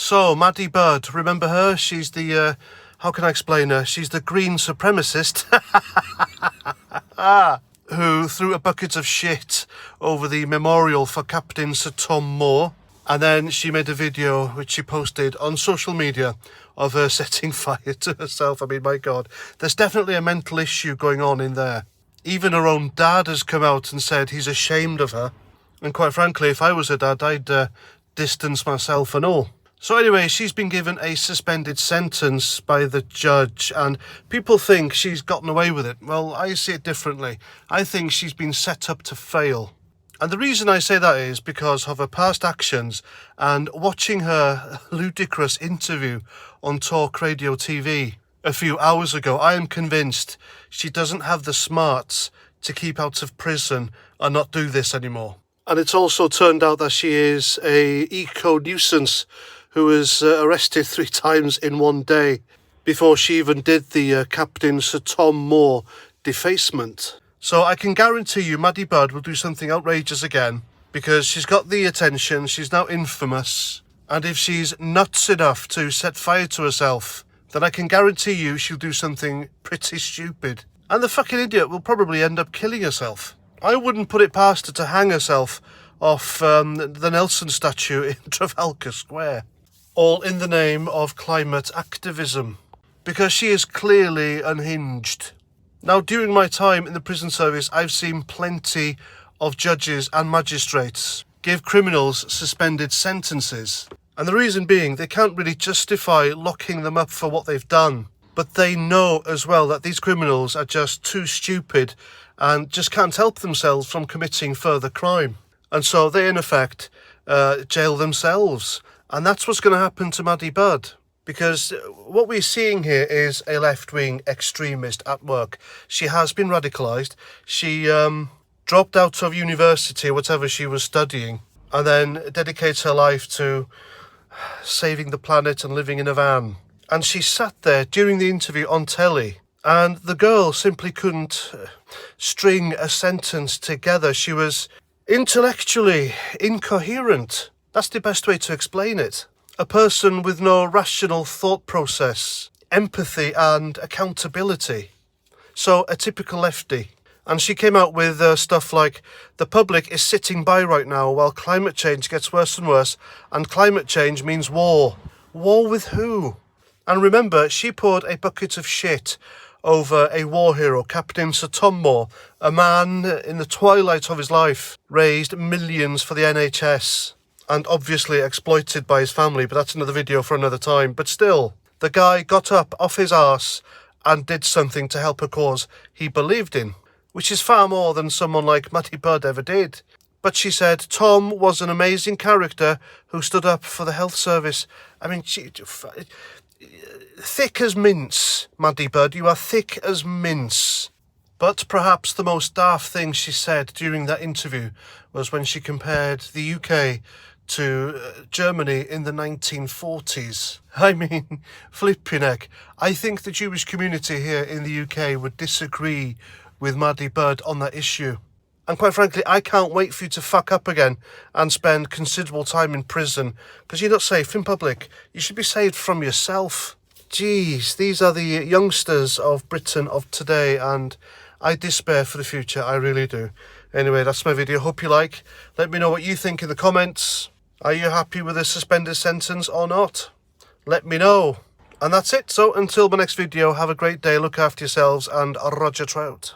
So, Maddie Bird, remember her? She's the, how can I explain her? She's the green supremacist who threw a bucket of shit over the memorial for Captain Sir Tom Moore. And then she made a video which she posted on social media of her setting fire to herself. I mean, my God, there's definitely a mental issue going on in there. Even her own dad has come out and said he's ashamed of her. And quite frankly, if I was her dad, I'd distance myself and all. So anyway, she's been given a suspended sentence by the judge, and people think she's gotten away with it. Well, I see it differently. I think she's been set up to fail. And the reason I say that is because of her past actions, and watching her ludicrous interview on Talk Radio TV a few hours ago, I am convinced she doesn't have the smarts to keep out of prison and not do this anymore. And it's also turned out that she is a eco-nuisance who was arrested 3 times in one day before she even did the Captain Sir Tom Moore defacement. So I can guarantee you Maddie Bird will do something outrageous again, because she's got the attention, she's now infamous, and if she's nuts enough to set fire to herself, then I can guarantee you she'll do something pretty stupid. And the fucking idiot will probably end up killing herself. I wouldn't put it past her to hang herself off the Nelson statue in Trafalgar Square. All in the name of climate activism, because she is clearly unhinged. Now, during my time in the prison service, I've seen plenty of judges and magistrates give criminals suspended sentences. And the reason being, they can't really justify locking them up for what they've done. But they know as well that these criminals are just too stupid and just can't help themselves from committing further crime. And so they, in effect, jail themselves. And that's what's going to happen to Maddie Bird. Because what we're seeing here is a left-wing extremist at work. She has been radicalised. She dropped out of university, whatever she was studying, and then dedicates her life to saving the planet and living in a van. And she sat there during the interview on telly, and the girl simply couldn't string a sentence together. She was intellectually incoherent. That's the best way to explain it. A person with no rational thought process, empathy and accountability. So a typical lefty. And she came out with stuff like, the public is sitting by right now while climate change gets worse and worse, and climate change means war. War with who? And remember, she poured a bucket of shit over a war hero, Captain Sir Tom Moore, a man in the twilight of his life, raised millions for the NHS. And obviously exploited by his family, but that's another video for another time. But still, the guy got up off his arse and did something to help a cause he believed in, which is far more than someone like Maddie Bird ever did. But she said Tom was an amazing character who stood up for the health service. I mean, thick as mince, Maddie Bird, you are thick as mince. But perhaps the most daft thing she said during that interview was when she compared the UK to Germany in the 1940s. I mean, flipping heck. I think the Jewish community here in the UK would disagree with Maddie Bird on that issue. And quite frankly, I can't wait for you to fuck up again and spend considerable time in prison, because you're not safe in public. You should be saved from yourself. Jeez, these are the youngsters of Britain of today, and I despair for the future, I really do. Anyway, that's my video. Hope you like. Let me know what you think in the comments. Are you happy with the suspended sentence or not? Let me know. And that's it. So until my next video, have a great day, look after yourselves, and Roger Trout.